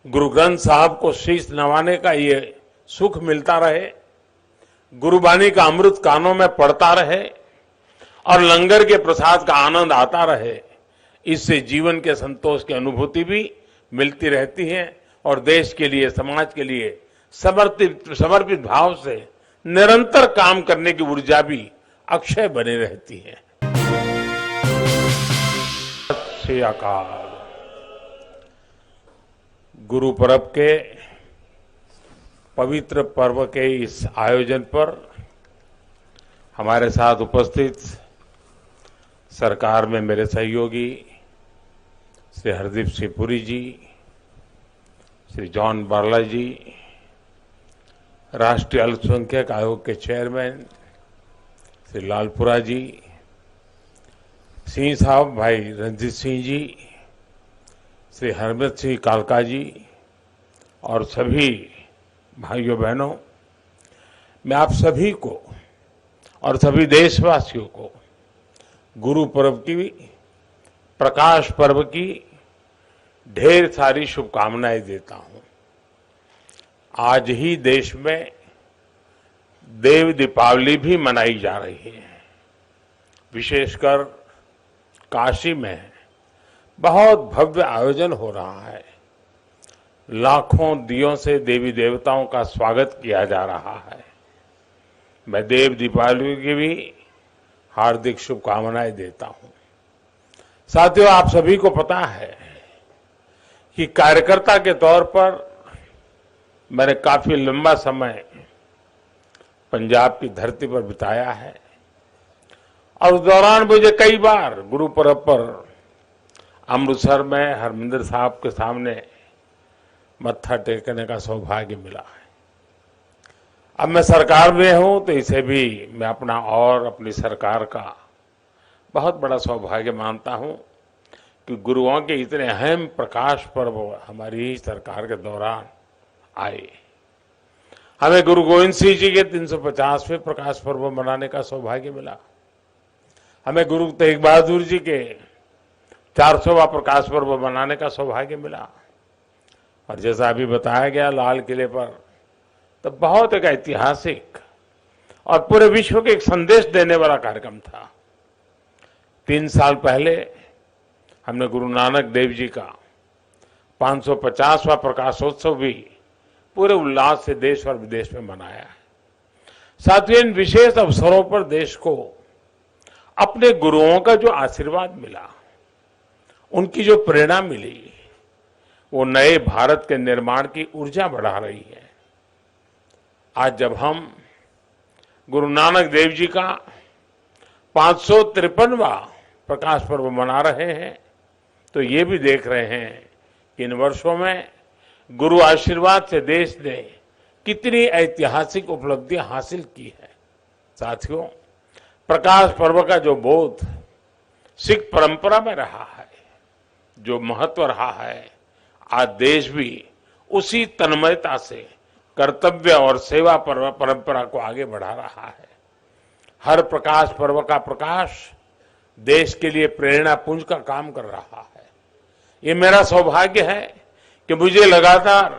गुरु ग्रंथ साहब को शीश नवाने का ये सुख मिलता रहे, गुरुबानी का अमृत कानों में पड़ता रहे और लंगर के प्रसाद का आनंद आता रहे। इससे जीवन के संतोष की अनुभूति भी मिलती रहती है और देश के लिए, समाज के लिए समर्पित भाव से निरंतर काम करने की ऊर्जा भी अक्षय बनी रहती है। श्री अकाल। गुरु पर्व के पवित्र पर्व के इस आयोजन पर हमारे साथ उपस्थित सरकार में मेरे सहयोगी श्री हरदीप सिंह पुरी जी, श्री जॉन बारला जी, राष्ट्रीय अल्पसंख्यक आयोग के चेयरमैन श्री लालपुरा जी, सिंह साहब भाई रणजीत सिंह जी, श्री हरमित सिंह कालका जी और सभी भाइयों बहनों, मैं आप सभी को और सभी देशवासियों को गुरु पर्व की, प्रकाश पर्व की ढेर सारी शुभकामनाएं देता हूं। आज ही देश में देव दीपावली भी मनाई जा रही है। विशेषकर काशी में बहुत भव्य आयोजन हो रहा है। लाखों दियों से देवी देवताओं का स्वागत किया जा रहा है। मैं देव दीपावली की भी हार्दिक शुभकामनाएं देता हूं। साथियों, आप सभी को पता है कि कार्यकर्ता के तौर पर मैंने काफी लंबा समय पंजाब की धरती पर बिताया है और उस दौरान मुझे कई बार गुरु पर्व पर अमृतसर में हरमिंदर साहब के सामने मत्था टेकने का सौभाग्य मिला है। अब मैं सरकार में हूं तो इसे भी मैं अपना और अपनी सरकार का बहुत बड़ा सौभाग्य मानता हूं कि गुरुओं के इतने अहम प्रकाश पर्व हमारी ही सरकार के दौरान आए। हमें गुरु गोविंद सिंह जी के 350वें प्रकाश पर्व मनाने का सौभाग्य मिला। हमें गुरु तेग बहादुर जी के 400वां प्रकाश पर्व मनाने का सौभाग्य मिला। और जैसा अभी बताया गया, लाल किले पर तो बहुत एक ऐतिहासिक और पूरे विश्व के एक संदेश देने वाला कार्यक्रम था। 3 साल पहले हमने गुरु नानक देव जी का 550वां प्रकाशोत्सव भी पूरे उल्लास से देश और विदेश में मनाया है। साथियों, इन विशेष अवसरों पर देश को अपने गुरुओं का जो आशीर्वाद मिला, उनकी जो प्रेरणा मिली, वो नए भारत के निर्माण की ऊर्जा बढ़ा रही है। आज जब हम गुरु नानक देव जी का 553वां प्रकाश पर्व मना रहे हैं तो ये भी देख रहे हैं कि इन वर्षों में गुरु आशीर्वाद से देश ने कितनी ऐतिहासिक उपलब्धियां हासिल की है। साथियों, प्रकाश पर्व का जो बोध सिख परंपरा में रहा है, जो महत्व रहा है, आज देश भी उसी तन्मयता से कर्तव्य और सेवा परंपरा को आगे बढ़ा रहा है। हर प्रकाश पर्व का प्रकाश देश के लिए प्रेरणा पुंज का काम कर रहा है। ये मेरा सौभाग्य है कि मुझे लगातार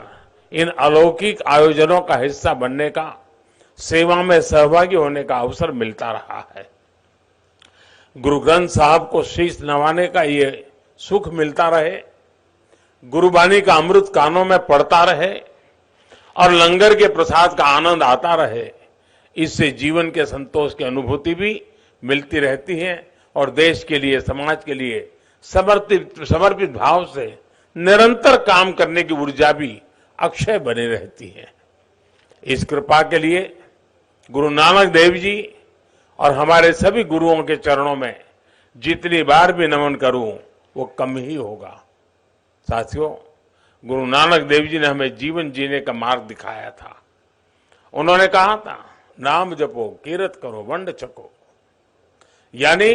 इन अलौकिक आयोजनों का हिस्सा बनने का, सेवा में सहभागी होने का अवसर मिलता रहा है। गुरु ग्रंथ साहब को शीश नवाने का ये सुख मिलता रहे, गुरुबानी का अमृत कानों में पड़ता रहे और लंगर के प्रसाद का आनंद आता रहे। इससे जीवन के संतोष की अनुभूति भी मिलती रहती है और देश के लिए, समाज के लिए समर्पित भाव से निरंतर काम करने की ऊर्जा भी अक्षय बनी रहती है। इस कृपा के लिए गुरु नानक देव जी और हमारे सभी गुरुओं के चरणों में जितनी बार भी नमन करूं वो कम ही होगा। साथियों, गुरु नानक देव जी ने हमें जीवन जीने का मार्ग दिखाया था। उन्होंने कहा था, नाम जपो, कीरत करो, वंड छको। यानी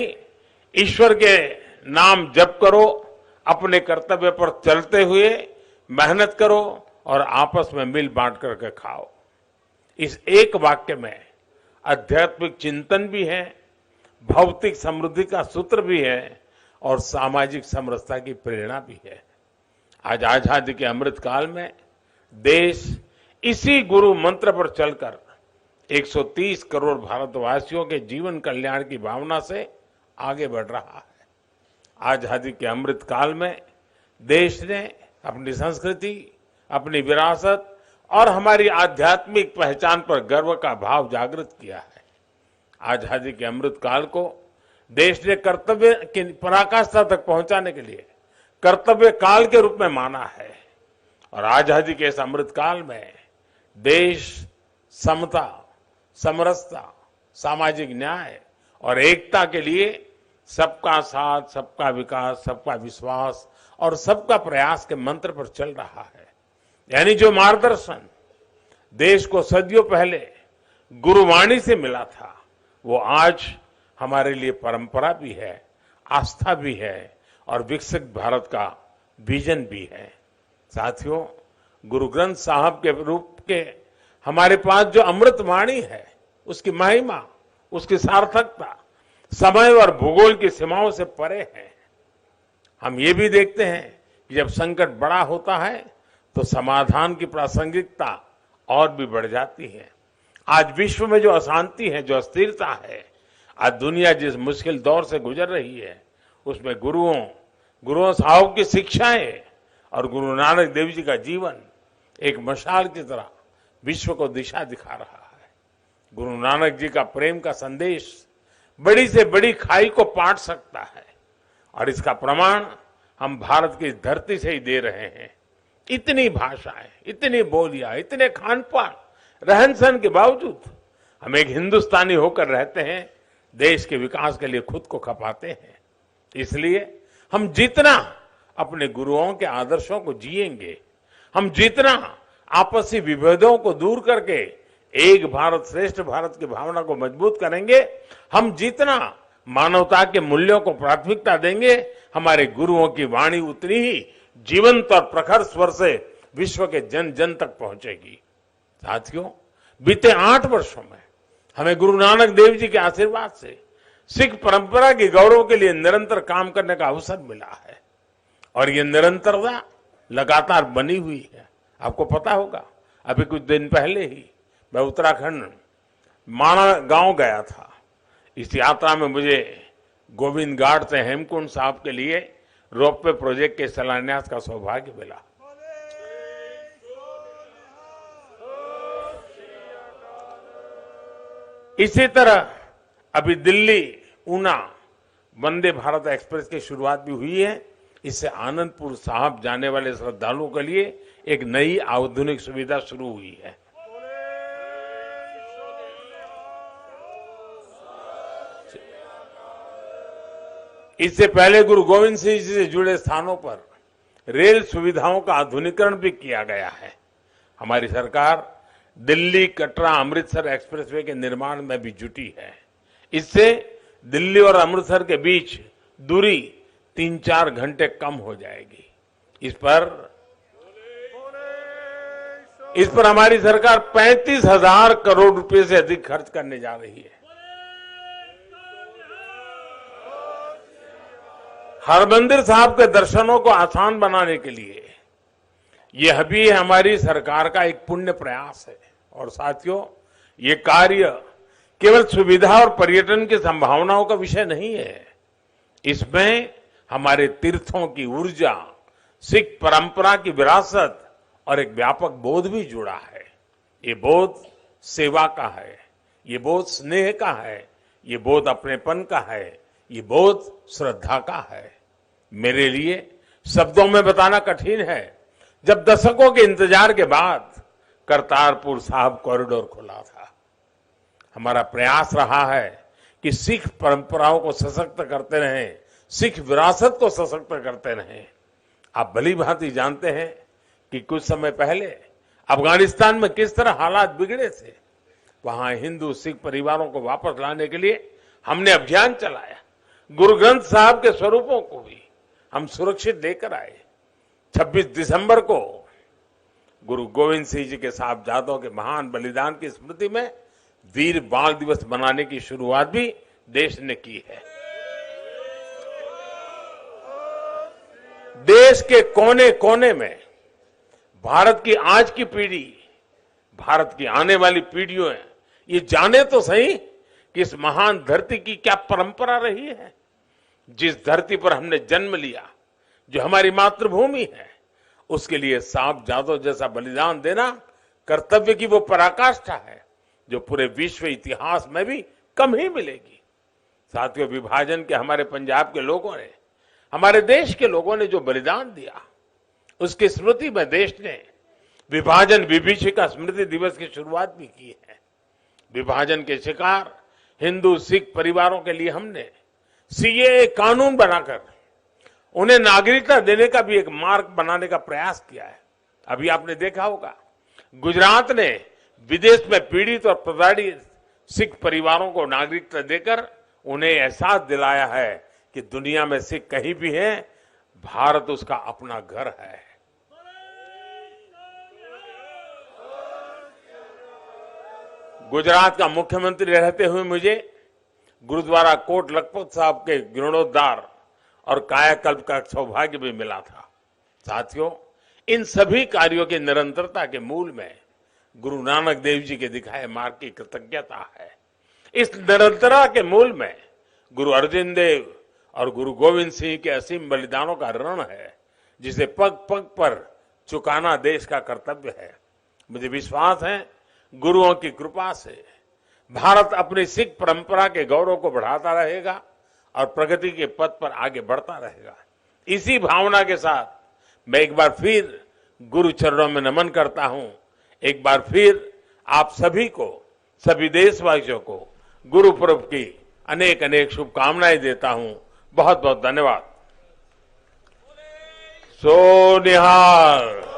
ईश्वर के नाम जप करो, अपने कर्तव्य पर चलते हुए मेहनत करो और आपस में मिल बांट करके खाओ। इस एक वाक्य में आध्यात्मिक चिंतन भी है, भौतिक समृद्धि का सूत्र भी है और सामाजिक समरसता की प्रेरणा भी है। आज आजादी के अमृत काल में देश इसी गुरु मंत्र पर चलकर 130 करोड़ भारतवासियों के जीवन कल्याण की भावना से आगे बढ़ रहा है। आजादी के अमृत काल में देश ने अपनी संस्कृति, अपनी विरासत और हमारी आध्यात्मिक पहचान पर गर्व का भाव जागृत किया है। आजादी के अमृत काल को देश ने कर्तव्य की पराकाष्ठा तक पहुंचाने के लिए कर्तव्य काल के रूप में माना है और आजादी के इस अमृत काल में देश समता, समरसता, सामाजिक न्याय और एकता के लिए सबका साथ, सबका विकास, सबका विश्वास और सबका प्रयास के मंत्र पर चल रहा है। यानी जो मार्गदर्शन देश को सदियों पहले गुरुवाणी से मिला था, वो आज हमारे लिए परंपरा भी है, आस्था भी है और विकसित भारत का विजन भी है। साथियों, गुरु ग्रंथ साहब के रूप के हमारे पास जो अमृत वाणी है, उसकी महिमा, उसकी सार्थकता समय और भूगोल की सीमाओं से परे है। हम ये भी देखते हैं कि जब संकट बड़ा होता है तो समाधान की प्रासंगिकता और भी बढ़ जाती है। आज विश्व में जो अशांति है, जो अस्थिरता है, आज दुनिया जिस मुश्किल दौर से गुजर रही है, उसमें गुरुओं साहब की शिक्षाएं और गुरु नानक देव जी का जीवन एक मशाल की तरह विश्व को दिशा दिखा रहा है। गुरु नानक जी का प्रेम का संदेश बड़ी से बड़ी खाई को पाट सकता है और इसका प्रमाण हम भारत की धरती से ही दे रहे हैं। इतनी भाषाएं, इतनी बोलियां, इतने खान पान, रहन सहन के बावजूद हम एक हिंदुस्तानी होकर रहते हैं, देश के विकास के लिए खुद को खपाते हैं। इसलिए हम जितना अपने गुरुओं के आदर्शों को जिएंगे, हम जितना आपसी विभेदों को दूर करके एक भारत श्रेष्ठ भारत की भावना को मजबूत करेंगे, हम जितना मानवता के मूल्यों को प्राथमिकता देंगे, हमारे गुरुओं की वाणी उतनी ही जीवंत और प्रखर स्वर से विश्व के जन जन तक पहुंचेगी। साथियों, बीते 8 वर्षों में हमें गुरु नानक देव जी के आशीर्वाद से सिख परंपरा के गौरव के लिए निरंतर काम करने का अवसर मिला है और ये निरंतरता लगातार बनी हुई है। आपको पता होगा, अभी कुछ दिन पहले ही मैं उत्तराखंड माणा गांव गया था। इस यात्रा में मुझे गोविंद घाट से हेमकुंड साहब के लिए रोपवे प्रोजेक्ट के शिलान्यास का सौभाग्य मिला। इसी तरह अभी दिल्ली ऊना वंदे भारत एक्सप्रेस की शुरुआत भी हुई है। इससे आनंदपुर साहब जाने वाले श्रद्धालुओं के लिए एक नई आधुनिक सुविधा शुरू हुई है। इससे पहले गुरु गोविंद सिंह जी से जुड़े स्थानों पर रेल सुविधाओं का आधुनिकीकरण भी किया गया है। हमारी सरकार दिल्ली कटरा अमृतसर एक्सप्रेसवे के निर्माण में भी जुटी है। इससे दिल्ली और अमृतसर के बीच दूरी 3-4 घंटे कम हो जाएगी। इस पर हमारी सरकार 35,000 करोड़ रुपए से अधिक खर्च करने जा रही है। हरमंदिर साहब के दर्शनों को आसान बनाने के लिए यह भी हमारी सरकार का एक पुण्य प्रयास है। और साथियों, ये कार्य केवल सुविधा और पर्यटन की संभावनाओं का विषय नहीं है। इसमें हमारे तीर्थों की ऊर्जा, सिख परंपरा की विरासत और एक व्यापक बोध भी जुड़ा है। ये बोध सेवा का है, ये बोध स्नेह का है, ये बोध अपनेपन का है, ये बोध श्रद्धा का है। मेरे लिए शब्दों में बताना कठिन है। जब दशकों के इंतजार के बाद करतारपुर साहिब कॉरिडोर खुला था, हमारा प्रयास रहा है कि सिख परंपराओं को सशक्त करते रहें, सिख विरासत को सशक्त करते रहें। आप भली भांति जानते हैं कि कुछ समय पहले अफगानिस्तान में किस तरह हालात बिगड़े थे। वहां हिंदू सिख परिवारों को वापस लाने के लिए हमने अभियान चलाया। गुरु ग्रंथ साहब के स्वरूपों को भी हम सुरक्षित लेकर आए। 26 दिसंबर को गुरु गोविंद सिंह जी के साहबजादों के महान बलिदान की स्मृति में वीर बाल दिवस मनाने की शुरुआत भी देश ने की है। देश के कोने कोने में भारत की आज की पीढ़ी, भारत की आने वाली पीढ़ियों है, ये जाने तो सही कि इस महान धरती की क्या परंपरा रही है। जिस धरती पर हमने जन्म लिया, जो हमारी मातृभूमि है, उसके लिए सांप जादव जैसा बलिदान देना कर्तव्य की वो पराकाष्ठा है जो पूरे विश्व इतिहास में भी कम ही मिलेगी। साथियों, विभाजन के हमारे पंजाब के लोगों ने, हमारे देश के लोगों ने जो बलिदान दिया, उसकी स्मृति में देश ने विभाजन विभीषिका स्मृति दिवस की शुरुआत भी की है। विभाजन के शिकार हिंदू सिख परिवारों के लिए हमने सीएए कानून बनाकर उन्हें नागरिकता देने का भी एक मार्ग बनाने का प्रयास किया है। अभी आपने देखा होगा, गुजरात ने विदेश में पीड़ित और प्रताड़ित सिख परिवारों को नागरिकता देकर उन्हें एहसास दिलाया है कि दुनिया में सिख कहीं भी हैं, भारत उसका अपना घर है। गुजरात का मुख्यमंत्री रहते हुए मुझे गुरुद्वारा कोट लखपत साहब के जीर्णोद्धार और कायाकल्प का सौभाग्य भी मिला था। साथियों, इन सभी कार्यों की निरंतरता के मूल में गुरु नानक देव जी के दिखाए मार्ग की कृतज्ञता है। इस निरंतरता के मूल में गुरु अर्जुन देव और गुरु गोविंद सिंह के असीम बलिदानों का ऋण है, जिसे पग पग पर चुकाना देश का कर्तव्य है। मुझे विश्वास है, गुरुओं की कृपा से भारत अपनी सिख परंपरा के गौरव को बढ़ाता रहेगा और प्रगति के पथ पर आगे बढ़ता रहेगा। इसी भावना के साथ मैं एक बार फिर गुरु चरणों में नमन करता हूं। एक बार फिर आप सभी को, सभी देशवासियों को गुरु पर्व की अनेक अनेक शुभकामनाएं देता हूं। बहुत बहुत धन्यवाद। सो निहाल।